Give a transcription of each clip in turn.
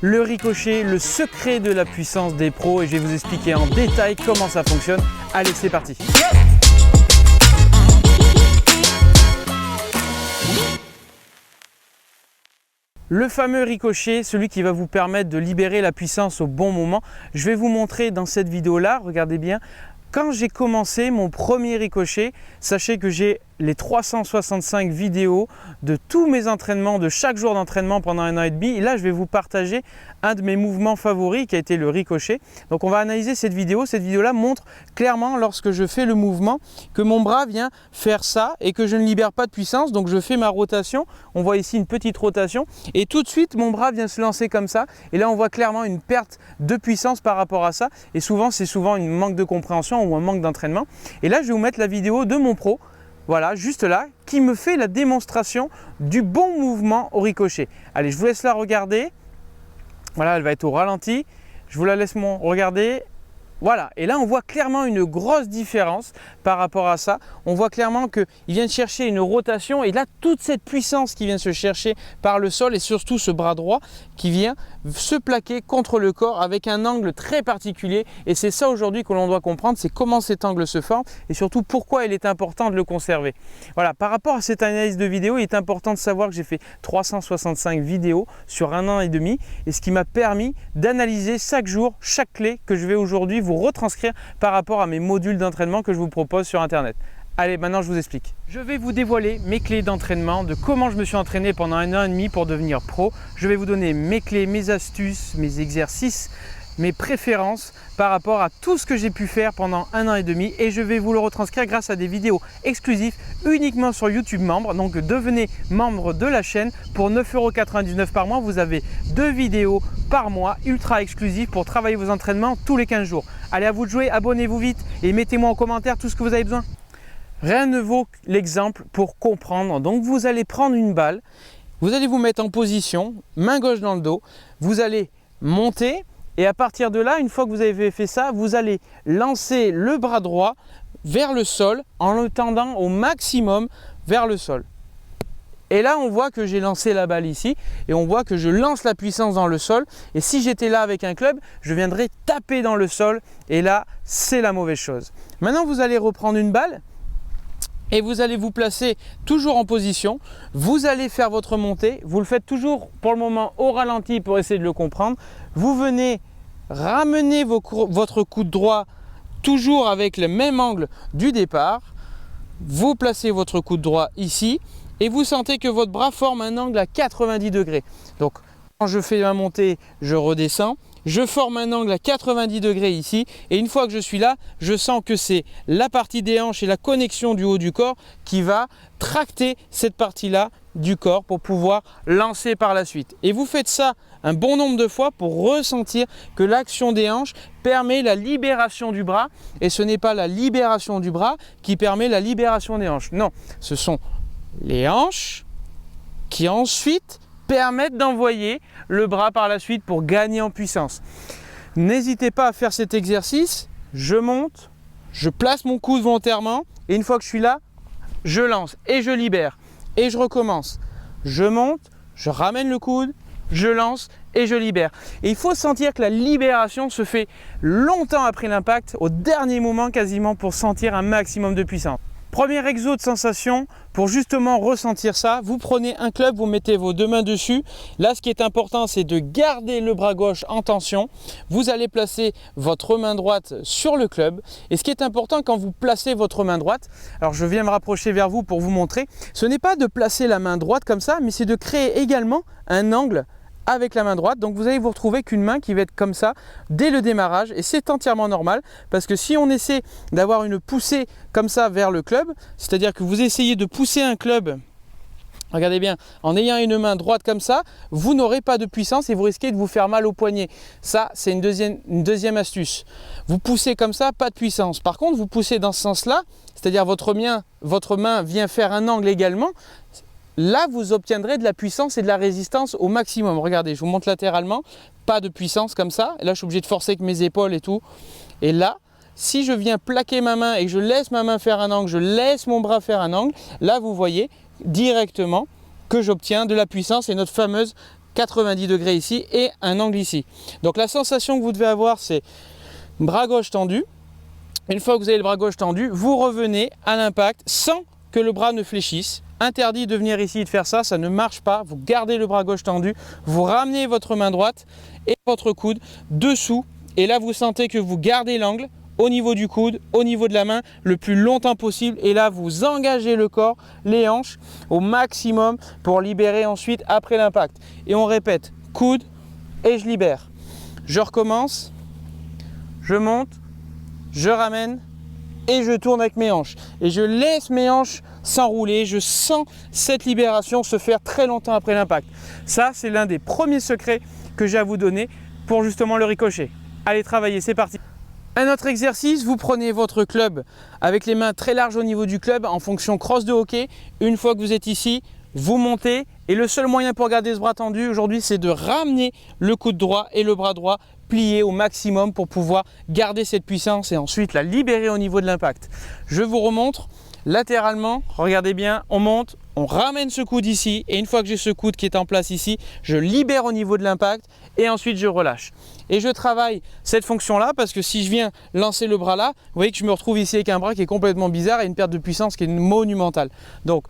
le ricochet, le secret de la puissance des pros, et je vais vous expliquer en détail comment ça fonctionne. Allez, c'est parti. Le fameux ricochet, celui qui va vous permettre de libérer la puissance au bon moment. Je vais vous montrer dans cette vidéo-là, regardez bien. Quand j'ai commencé mon premier ricochet, sachez que j'ai les 365 vidéos de tous mes entraînements, de chaque jour d'entraînement pendant 1 an et demi. Et là, je vais vous partager un de mes mouvements favoris qui a été le ricochet. Donc, on va analyser cette vidéo. Cette vidéo-là montre clairement, lorsque je fais le mouvement, que mon bras vient faire ça et que je ne libère pas de puissance. Donc, je fais ma rotation. On voit ici une petite rotation. Et tout de suite, mon bras vient se lancer comme ça. Et là, on voit clairement une perte de puissance par rapport à ça. Et souvent, c'est souvent un manque de compréhension ou un manque d'entraînement. Et là, je vais vous mettre la vidéo de mon pro. Voilà, juste là, qui me fait la démonstration du bon mouvement au ricochet. Allez, je vous laisse la regarder. Voilà, elle va être au ralenti. Je vous la laisse regarder. Voilà, et là on voit clairement une grosse différence par rapport à ça. On voit clairement qu'il vient de chercher une rotation et là toute cette puissance qui vient se chercher par le sol et surtout ce bras droit qui vient se plaquer contre le corps avec un angle très particulier. Et c'est ça aujourd'hui que l'on doit comprendre, c'est comment cet angle se forme et surtout pourquoi il est important de le conserver. Voilà, par rapport à cette analyse de vidéo, il est important de savoir que j'ai fait 365 vidéos sur 1 an et demi et ce qui m'a permis d'analyser chaque jour, chaque clé que je vais aujourd'hui vous retranscrire par rapport à mes modules d'entraînement que je vous propose sur internet. Allez, maintenant je vous explique. Je vais vous dévoiler mes clés d'entraînement, de comment je me suis entraîné pendant 1 an et demi pour devenir pro. Je vais vous donner mes clés, mes astuces, mes exercices, mes préférences par rapport à tout ce que j'ai pu faire pendant 1 an et demi et je vais vous le retranscrire grâce à des vidéos exclusives uniquement sur YouTube membre. Donc devenez membre de la chaîne pour 9,99 € par mois. Vous avez 2 vidéos par mois ultra exclusives pour travailler vos entraînements tous les 15 jours. Allez, à vous de jouer, abonnez-vous vite et mettez-moi en commentaire tout ce que vous avez besoin. Rien ne vaut l'exemple pour comprendre. Donc vous allez prendre une balle, vous allez vous mettre en position, main gauche dans le dos, vous allez monter. Et à partir de là, une fois que vous avez fait ça, vous allez lancer le bras droit vers le sol en le tendant au maximum vers le sol. Et là, on voit que j'ai lancé la balle ici et on voit que je lance la puissance dans le sol. Et si j'étais là avec un club, je viendrais taper dans le sol et là, c'est la mauvaise chose. Maintenant, vous allez reprendre une balle et vous allez vous placer toujours en position. Vous allez faire votre montée. Vous le faites toujours pour le moment au ralenti pour essayer de le comprendre. Vous venez ramener votre coude droit toujours avec le même angle du départ. Vous placez votre coude droit ici et vous sentez que votre bras forme un angle à 90 degrés. Donc quand je fais ma montée, je redescends. Je forme un angle à 90 degrés ici et une fois que je suis là, je sens que c'est la partie des hanches et la connexion du haut du corps qui va tracter cette partie-là du corps pour pouvoir lancer par la suite. Et vous faites ça un bon nombre de fois pour ressentir que l'action des hanches permet la libération du bras et ce n'est pas la libération du bras qui permet la libération des hanches. Non, ce sont les hanches qui ensuite permettent d'envoyer le bras par la suite pour gagner en puissance. N'hésitez pas à faire cet exercice. Je monte, je place mon coude volontairement et une fois que je suis là, je lance et je libère et je recommence. Je monte, je ramène le coude, je lance et je libère. Et il faut sentir que la libération se fait longtemps après l'impact, au dernier moment quasiment pour sentir un maximum de puissance. Premier exo de sensation, pour justement ressentir ça, vous prenez un club, vous mettez vos 2 mains dessus. Là, ce qui est important, c'est de garder le bras gauche en tension. Vous allez placer votre main droite sur le club. Et ce qui est important quand vous placez votre main droite, alors je viens me rapprocher vers vous pour vous montrer, ce n'est pas de placer la main droite comme ça, mais c'est de créer également un angle avec la main droite. Donc vous allez vous retrouver qu'une main qui va être comme ça dès le démarrage et c'est entièrement normal parce que si on essaie d'avoir une poussée comme ça vers le club, c'est-à-dire que vous essayez de pousser un club, regardez bien, en ayant une main droite comme ça, vous n'aurez pas de puissance et vous risquez de vous faire mal au poignet. Ça, c'est une deuxième astuce. Vous poussez comme ça, pas de puissance. Par contre, vous poussez dans ce sens-là, c'est-à-dire votre main vient faire un angle également. Là, vous obtiendrez de la puissance et de la résistance au maximum. Regardez, je vous montre latéralement, pas de puissance comme ça. Et là, je suis obligé de forcer avec mes épaules et tout. Et là, si je viens plaquer ma main et que je laisse ma main faire un angle, je laisse mon bras faire un angle, là, vous voyez directement que j'obtiens de la puissance et notre fameuse 90 degrés ici et un angle ici. Donc la sensation que vous devez avoir, c'est bras gauche tendu. Une fois que vous avez le bras gauche tendu, vous revenez à l'impact sans que le bras ne fléchisse. Interdit de venir ici et de faire ça, ça ne marche pas. Vous gardez le bras gauche tendu, vous ramenez votre main droite et votre coude dessous. Et là, vous sentez que vous gardez l'angle au niveau du coude, au niveau de la main, le plus longtemps possible. Et là, vous engagez le corps, les hanches au maximum pour libérer ensuite après l'impact. Et on répète, coude et je libère. Je recommence, je monte, je ramène et je tourne avec mes hanches. Et je laisse mes hanches s'enrouler. Je sens cette libération se faire très longtemps après l'impact. Ça, c'est l'un des premiers secrets que j'ai à vous donner pour justement le ricochet. Allez travailler, c'est parti. Un autre exercice, vous prenez votre club avec les mains très larges au niveau du club en fonction crosse de hockey. Une fois que vous êtes ici, vous montez et le seul moyen pour garder ce bras tendu aujourd'hui, c'est de ramener le coude droit et le bras droit plié au maximum pour pouvoir garder cette puissance et ensuite la libérer au niveau de l'impact. Je vous remontre latéralement, regardez bien, on monte, on ramène ce coude ici et une fois que j'ai ce coude qui est en place ici, je libère au niveau de l'impact et ensuite je relâche. Et je travaille cette fonction-là parce que si je viens lancer le bras là, vous voyez que je me retrouve ici avec un bras qui est complètement bizarre et une perte de puissance qui est monumentale. Donc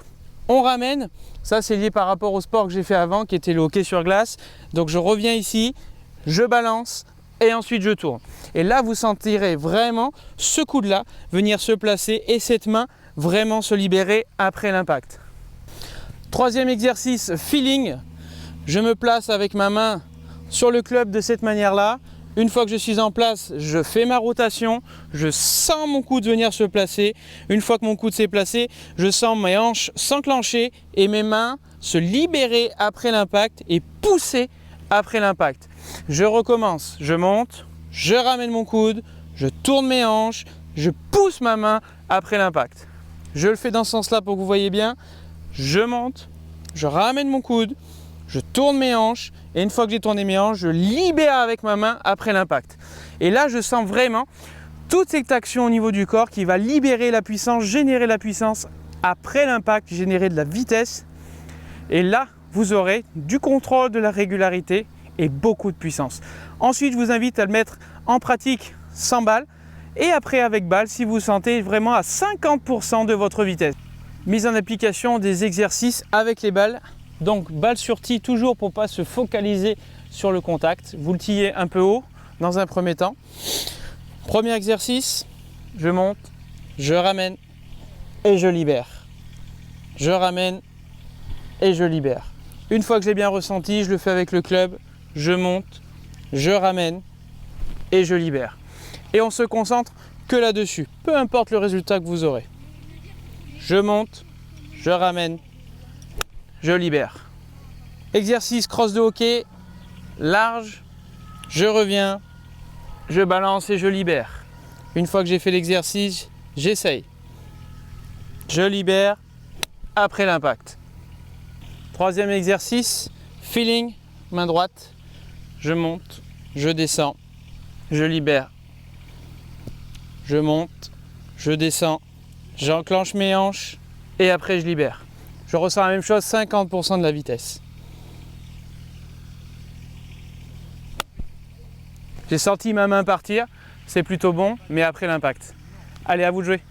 on ramène, ça c'est lié par rapport au sport que j'ai fait avant qui était le hockey sur glace. Donc je reviens ici, je balance et ensuite je tourne. Et là vous sentirez vraiment ce coude-là venir se placer et cette main vraiment se libérer après l'impact. Troisième exercice, feeling. Je me place avec ma main sur le club de cette manière-là. Une fois que je suis en place, je fais ma rotation, je sens mon coude venir se placer. Une fois que mon coude s'est placé, je sens mes hanches s'enclencher et mes mains se libérer après l'impact et pousser après l'impact. Je recommence, je monte, je ramène mon coude, je tourne mes hanches, je pousse ma main après l'impact. Je le fais dans ce sens-là pour que vous voyez bien. Je monte, je ramène mon coude, je tourne mes hanches et une fois que j'ai tourné mes hanches, je libère avec ma main après l'impact. Et là, je sens vraiment toute cette action au niveau du corps qui va libérer la puissance, générer la puissance après l'impact, générer de la vitesse. Et là, vous aurez du contrôle, de la régularité et beaucoup de puissance. Ensuite, je vous invite à le mettre en pratique sans balle et après avec balle si vous sentez vraiment à 50% de votre vitesse. Mise en application des exercices avec les balles. Donc balle sur tee toujours pour ne pas se focaliser sur le contact. Vous le tillez un peu haut dans un premier temps. Premier exercice, je monte, je ramène et je libère. Je ramène et je libère. Une fois que j'ai bien ressenti, je le fais avec le club. Je monte, je ramène et je libère. Et on se concentre que là-dessus, peu importe le résultat que vous aurez. Je monte, je ramène, je libère. Exercice crosse de hockey, large, je reviens, je balance et je libère. Une fois que j'ai fait l'exercice, j'essaye. Je libère après l'impact. Troisième exercice, feeling, main droite, je monte, je descends, je libère. Je monte, je descends, j'enclenche mes hanches et après je libère. Je ressens la même chose, 50% de la vitesse. J'ai senti ma main partir, c'est plutôt bon, mais après l'impact. Allez, à vous de jouer.